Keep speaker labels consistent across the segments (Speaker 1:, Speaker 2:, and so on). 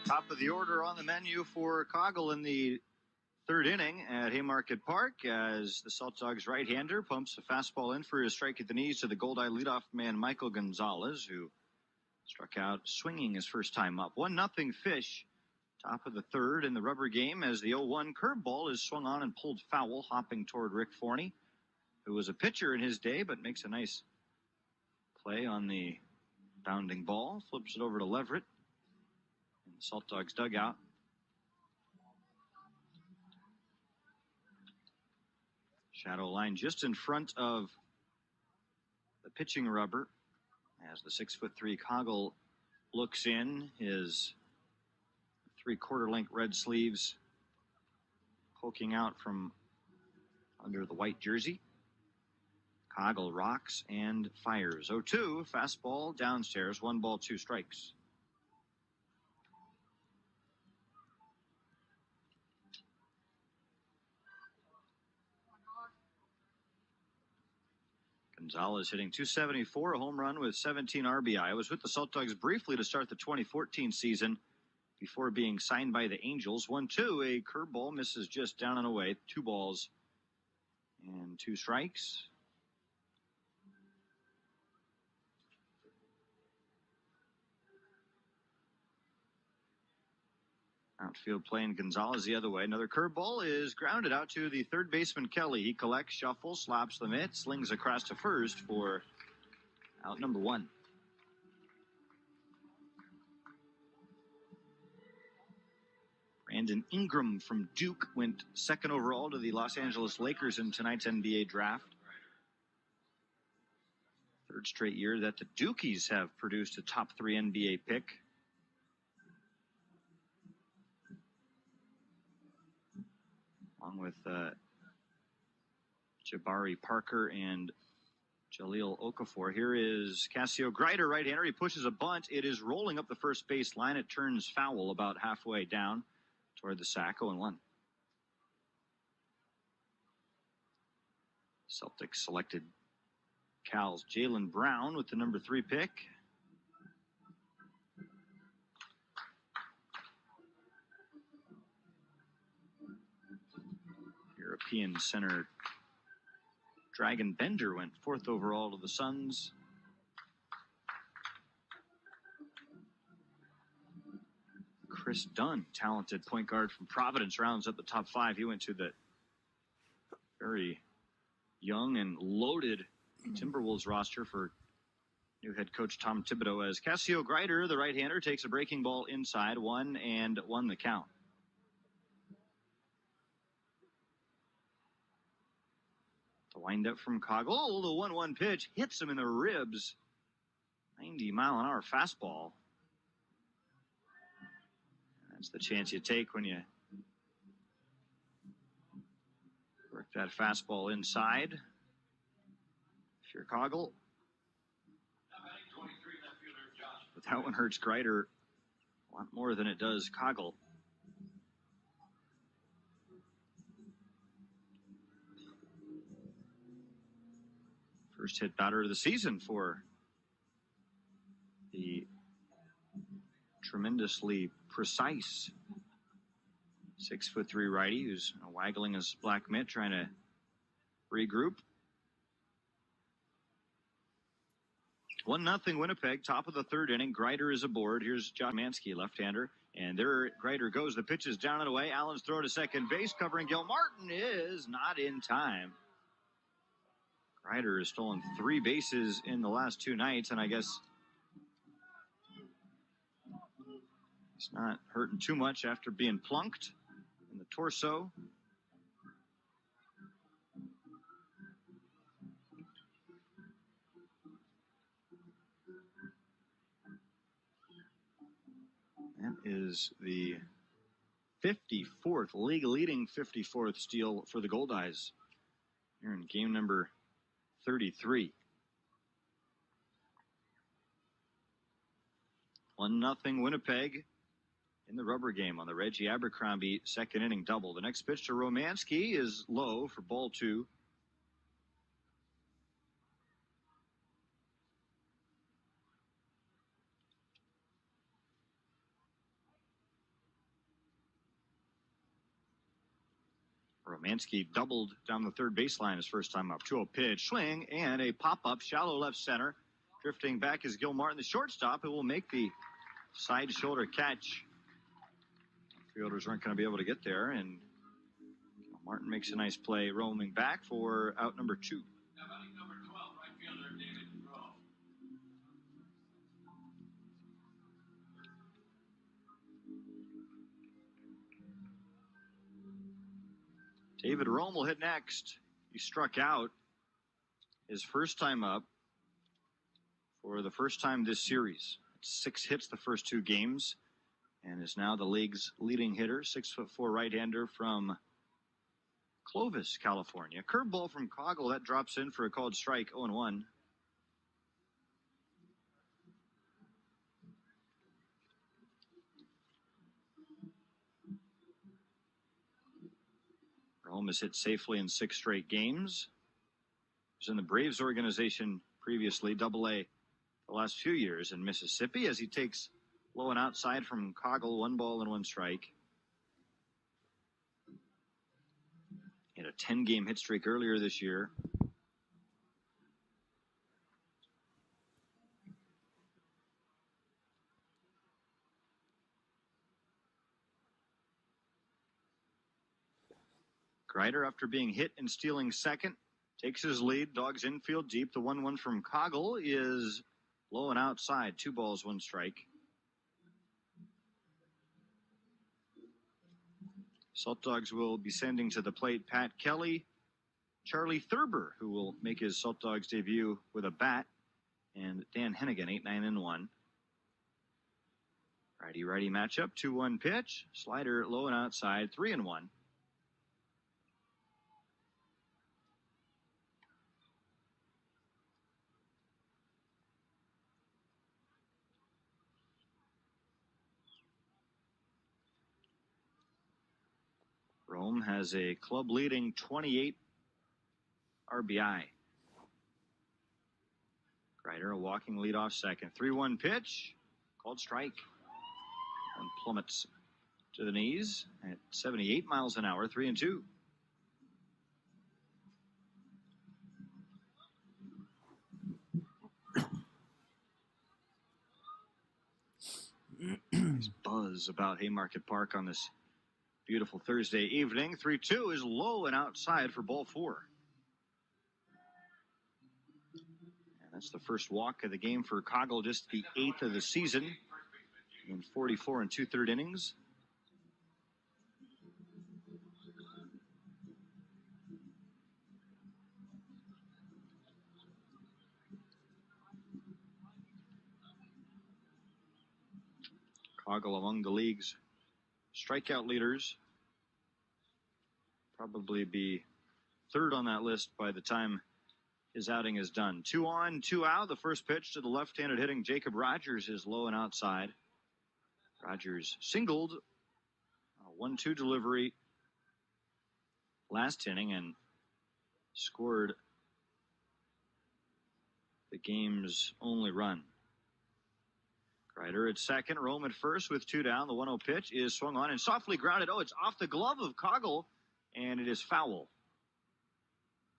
Speaker 1: Top of the order on the menu for Coggle in the third inning at Haymarket Park as the Saltdogs right-hander pumps a fastball in for his strike at the knees to the Gold-Eye leadoff man Michael Gonzalez, who struck out swinging his first time up. 1-0 Fish. Top of the third in the rubber game as the 0-1 curveball is swung on and pulled foul, hopping toward Rick Forney, who was a pitcher in his day but makes a nice play on the bounding ball. Flips it over to Leverett in the Saltdogs dugout. Shadow line just in front of the pitching rubber as the 6'3" Coggle looks in, his 3/4 length red sleeves poking out from under the white jersey. Coggle rocks and fires. 0-2, fastball downstairs, 1 ball, 2 strikes. Gonzalez hitting .274, a home run with 17 RBI. I was with the Saltdogs briefly to start the 2014 season before being signed by the Angels. 1-2, a curveball misses just down and away. 2 balls and 2 strikes. Outfield playing Gonzalez the other way. Another curveball is grounded out to the third baseman Kelly. He collects, shuffles, slaps the mitt, slings across to first for out number 1. Brandon Ingram from Duke went second overall to the Los Angeles Lakers in tonight's NBA draft. Third straight year that the Dukies have produced a top 3 NBA pick. Along with Jabari Parker and Jaleel Okafor. Here is Cassio Grider, right-hander. He pushes a bunt. It is rolling up the first base line. It turns foul about halfway down toward the sack. 0-1. Celtics selected Cal's Jaylen Brown with the number 3 pick. European center Dragon Bender went 4th overall to the Suns. Chris Dunn, talented point guard from Providence, rounds up the top 5. He went to the very young and loaded Timberwolves roster for new head coach Tom Thibodeau as Cassio Grider, the right-hander, takes a breaking ball inside, 1-1 the count. The windup from Coggle. Oh, the 1-1 pitch hits him in the ribs. 90-mile-an-hour fastball. That's the chance you take when you work that fastball inside. If you're Coggle. But that one hurts Grider a lot more than it does Coggle. First hit batter of the season for the tremendously precise 6'3" righty who's waggling his black mitt trying to regroup. 1-0 Winnipeg, top of the third inning. Grider is aboard. Here's John Mansky, left-hander. And there Grider goes. The pitch is down and away. Allen's throw to second base, covering Gil Martin is not in time. Grider has stolen 3 bases in the last 2 nights, and I guess he's not hurting too much after being plunked in the torso. That is the 54th, league-leading 54th steal for the Gold-Eyes here in game number 33. 1-0 Winnipeg in the rubber game on the Reggie Abercrombie second inning double. The next pitch to Romanski is low for ball 2. Mansky doubled down the third baseline his first time up. 2-0 pitch, swing, and a pop-up, shallow left center. Drifting back is Gil Martin, the shortstop, who will make the side shoulder catch. Fielders aren't going to be able to get there, and Gil Martin makes a nice play, roaming back for out number 2. David Rome will hit next. He struck out his first time up for the first time this series. 6 hits the first 2 games and is now the league's leading hitter. 6'4" right-hander from Clovis, California. Curveball from Coggle that drops in for a called strike. 0-1. Rome has hit safely in 6 straight games. He was in the Braves organization previously, Double-A, the last few years in Mississippi, as he takes low and outside from Coggle. 1 ball and 1 strike. He had a 10-game hit streak earlier this year. Greider, after being hit and stealing second, takes his lead. Dogs infield deep. The 1-1 from Coggle is low and outside. 2 balls, 1 strike. Saltdogs will be sending to the plate Pat Kelly, Charlie Thurber, who will make his Saltdogs debut with a bat, and Dan Hennigan, 8-9-1. Righty-righty matchup. 2-1 pitch. Slider low and outside. 3-1. Rome has a club-leading 28 RBI. Greider, a walking leadoff second. 3-1 pitch. Called strike. And plummets to the knees at 78 miles an hour. 3-2. Nice buzz about Haymarket Park on this beautiful Thursday evening. 3-2 is low and outside for ball 4. And that's the first walk of the game for Coggle, just the 8th of the season in 44 2/3 innings. Coggle among the league's strikeout leaders. Probably be 3rd on that list by the time his outing is done. 2 on, 2 out. The first pitch to the left-handed hitting Jacob Rogers is low and outside. Rogers singled a 1-2 delivery last inning and scored the game's only run. Greider at second, Rome at first with 2 down. The 1-0 pitch is swung on and softly grounded. Oh, it's off the glove of Coggle, and it is foul.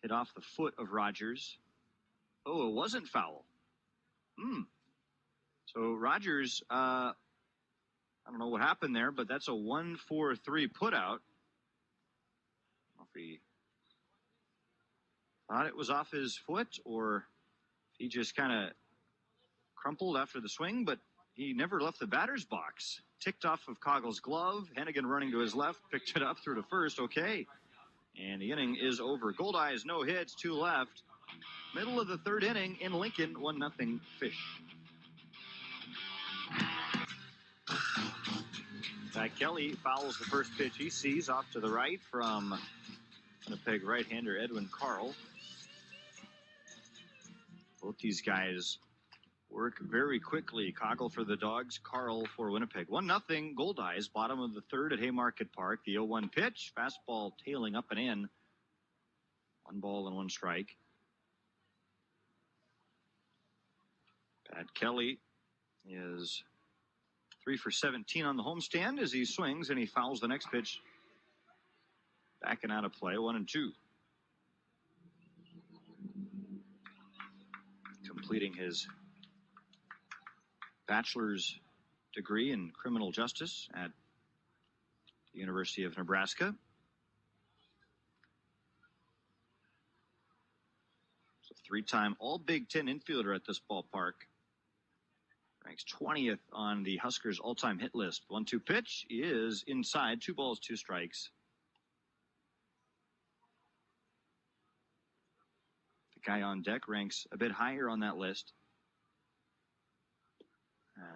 Speaker 1: Hit off the foot of Rogers. Oh, it wasn't foul. So Rogers, I don't know what happened there, but that's a 1-4-3 put out. I don't know if he thought it was off his foot or if he just kind of crumpled after the swing, but he never left the batter's box. Ticked off of Coggle's glove. Hennigan running to his left, picked it up through to first. Okay. And the inning is over. Goldeyes, no hits, 2 left. Middle of the 3rd inning in Lincoln, 1-0 Fish. Pat Kelly fouls the first pitch he sees off to the right from Winnipeg right-hander Edwin Carl. Both these guys work very quickly. Coggle for the Dogs, Carl for Winnipeg. 1-0 Goldeyes, bottom of the 3rd at Haymarket Park. The 0-1 pitch, fastball tailing up and in. 1 ball and 1 strike. Pat Kelly is 3 for 17 on the homestand as he swings and he fouls the next pitch Backing out of play, 1-2. Completing his bachelor's degree in criminal justice at the University of Nebraska. He's a three-time All-Big Ten infielder at this ballpark. Ranks 20th on the Huskers' all-time hit list. 1-2 pitch is inside. 2 balls, 2 strikes. The guy on deck ranks a bit higher on that list,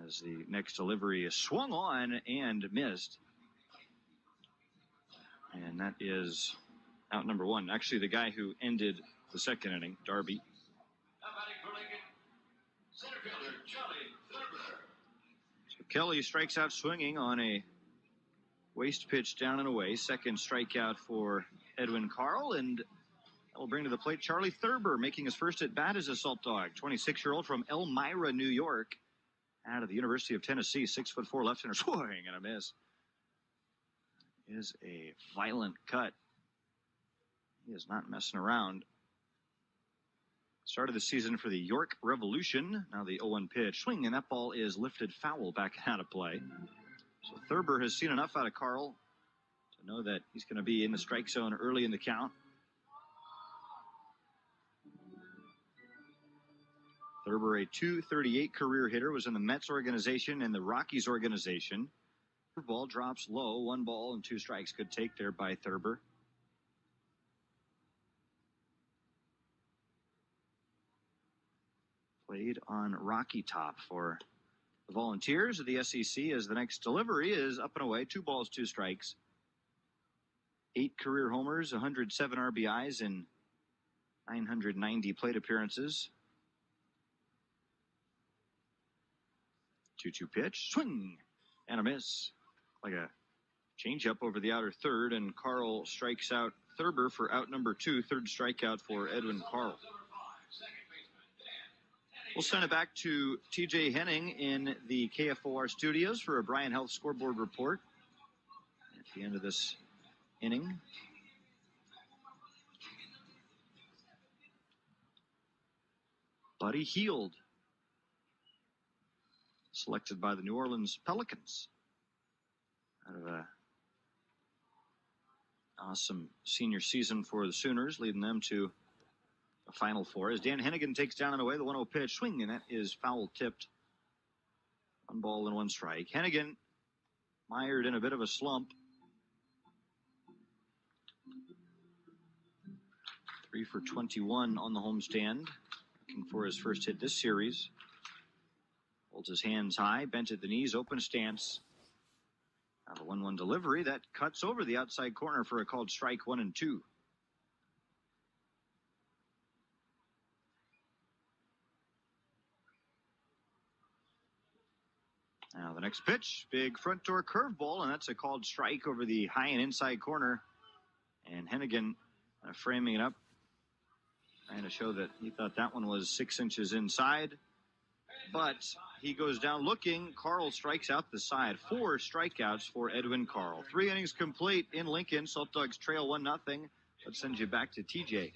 Speaker 1: as the next delivery is swung on and missed. And that is out number 1. Actually, the guy who ended the second inning, Darby. So Kelly strikes out swinging on a waste pitch down and away. Second strikeout for Edwin Carl, and that will bring to the plate Charlie Thurber, making his first at bat as a Salt Dog. 26-year-old from Elmira, New York, out of the University of Tennessee. 6'4" left-hander, swing and a miss. Is a violent cut. He is not messing around. Started the season for the York Revolution. Now the 0-1 pitch. Swing, and that ball is lifted foul back out of play. So Thurber has seen enough out of Carl to know that he's going to be in the strike zone early in the count. Thurber, a .238 career hitter, was in the Mets organization and the Rockies organization. Ball drops low. 1 ball and 2 strikes. Good take there by Thurber. Played on Rocky Top for the Volunteers of the SEC, as the next delivery is up and away. 2 balls, 2 strikes. 8 career homers, 107 RBIs, and 990 plate appearances. 2-2 pitch. Swing and a miss. Like a changeup over the outer third, and Carl strikes out Thurber for out number 2. Third strikeout for Edwin Carl. We'll send it back to TJ Henning in the KFOR studios for a Bryan Health scoreboard report at the end of this inning. Buddy Hield, selected by the New Orleans Pelicans. Out of a awesome senior season for the Sooners, leading them to a Final Four. As Dan Hennigan takes down and away the 1-0 pitch. Swing, and that is foul tipped. 1 ball and 1 strike. Hennigan mired in a bit of a slump. 3 for 21 on the homestand. Looking for his first hit this series. Holds his hands high, bent at the knees, open stance. Now the 1-1 delivery that cuts over the outside corner for a called strike. 1-2. Now the next pitch, big front door curveball, and that's a called strike over the high and inside corner. And Hennigan framing it up, trying to show that he thought that one was 6 inches inside. But he goes down looking. Carl strikes out the side. 4 strikeouts for Edwin Carl. 3 innings complete in Lincoln. Salt Dogs trail 1-0. Let's send you back to TJ.